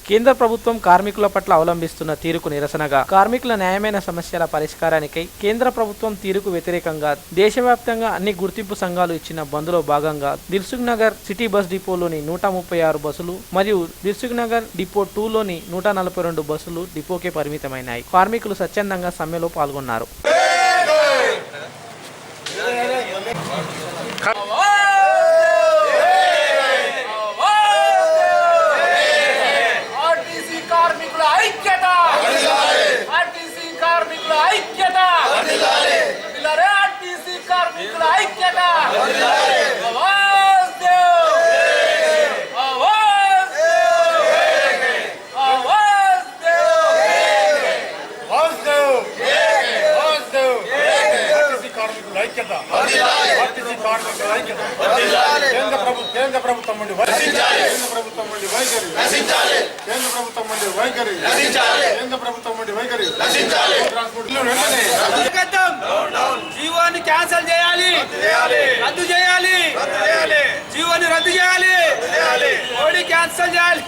కేంద్ర ప్రభుత్వం కార్మికుల పట్ల అవలంబిస్తున్న తీరుకు నిరసనగా కార్మికుల న్యాయమైన సమస్యల పరిష్కారానికై కేంద్ర ప్రభుత్వం తీరుకు వ్యతిరేకంగా దేశవ్యాప్తంగా అన్ని గుర్తింపు సంఘాలు ఇచ్చిన బంద్లో భాగంగా దిల్సుఖ్ నగర్ సిటీ బస్ డిపోలోని 136 బస్సులు మరియు దిల్సుఖ్ నగర్ డిపో 2లోని 142 బస్సులు డిపోకే పరిమితమైనాయి. కార్మికులు స్వచ్ఛందంగా సమ్మెలో పాల్గొన్నారు. కేంద్ర ప్రభుత్వం నుండి వైఖరి, జీవోని క్యాన్సల్ చేయాలి, రద్దు చేయాలి, జీవోని రద్దు చేయాలి, మోడీ క్యాన్సల్ చేయాలి,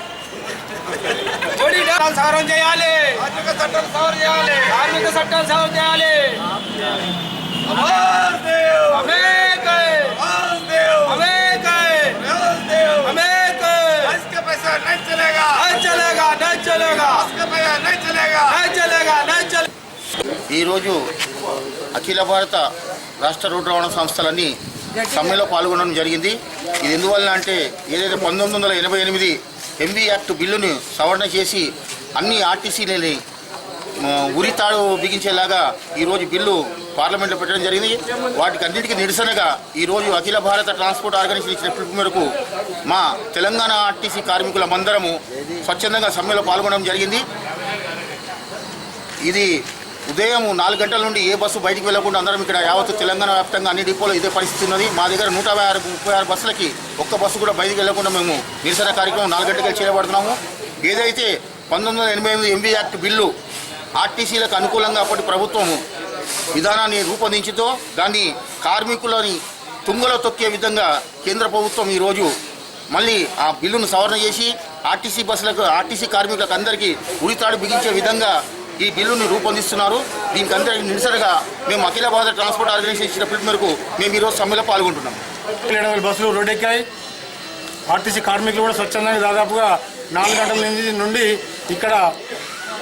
మోడీ సవరణ చేయాలి, కార్మిక చట్టాలు సవరణ చేయాలి, కార్మిక చట్టాలు సవరణ చేయాలి. ఈరోజు అఖిల భారత రాష్ట్ర రోడ్డు రవాణా సంస్థలన్నీ సమ్మెలో పాల్గొనడం జరిగింది. ఇది ఎందువల్ల అంటే ఏదైతే 1988 ఎంబీ యాక్ట్ బిల్లును సవరణ చేసి అన్ని ఆర్టీసీలని ఉరితాడు బిగించేలాగా ఈరోజు బిల్లు పార్లమెంట్లో పెట్టడం జరిగింది. వాటికి అన్నిటికీ నిరసనగా ఈరోజు అఖిల భారత ట్రాన్స్పోర్ట్ ఆర్గనైజేషన్ ఇచ్చిన పిలుపు మేరకు మా తెలంగాణ ఆర్టీసీ కార్మికులమందరము స్వచ్ఛందంగా సమ్మెలో పాల్గొనడం జరిగింది. ఇది ఉదయం 4 గంటల నుండి ఏ బస్సు బయటికి వెళ్లకుండా అందరం ఇక్కడ యావత్తు తెలంగాణ వ్యాప్తంగా అన్ని డిపోలో ఇదే పరిస్థితి ఉన్నది. మా దగ్గర 136 బస్సులకి ఒక్క బస్సు కూడా బయటికి వెళ్లకుండా మేము నిరసన కార్యక్రమం 4 గంటలకు చేయబడుతున్నాము. ఏదైతే 1988 ఎంబీ యాక్ట్ బిల్లు ఆర్టీసీలకు అనుకూలంగా అప్పటి ప్రభుత్వం విధానాన్ని రూపొందించిందో దాన్ని కార్మికులని తుంగలో తొక్కే విధంగా కేంద్ర ప్రభుత్వం ఈరోజు మళ్ళీ ఆ బిల్లును సవరణ చేసి ఆర్టీసీ బస్సులకు ఆర్టీసీ కార్మికులకు అందరికీ ఉరితాడు బిగించే విధంగా ఈ బిల్లును రూపొందిస్తున్నారు. దీనికి అందరికీ నిరసనగా మేము అఖిల భారత ట్రాన్స్పోర్ట్ ఆర్గనైజేషన్ ఇచ్చిన పిలుపు మేరకు మేము ఈరోజు సమ్మెలో పాల్గొంటున్నాం. 700 బస్సులు రోడ్డెక్కాయి. ఆర్టీసీ కార్మికులు కూడా స్వచ్ఛందంగా దాదాపుగా 4 గంటల నుండి ఇక్కడ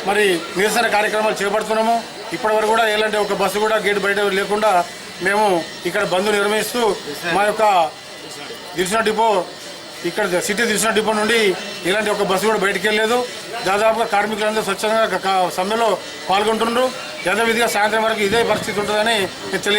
మరి నిరసన కార్యక్రమాలు చేపడుతున్నాము. ఇప్పటివరకు కూడా ఎలాంటి ఒక బస్సు కూడా గేట్ బయట లేకుండా మేము ఇక్కడ బంద్ నిర్వహిస్తూ మా యొక్క దిల్సుఖ్ డిపో ఇక్కడ సిటీ దిల్సుఖ్ డిపో నుండి ఇలాంటి ఒక బస్సు కూడా బయటికి వెళ్ళలేదు. దాదాపుగా కార్మికులందరూ స్వచ్ఛందంగా సమ్మెలో పాల్గొంటున్నారు. యథావిధిగా సాయంత్రం వరకు ఇదే పరిస్థితి ఉంటుందని తెలియ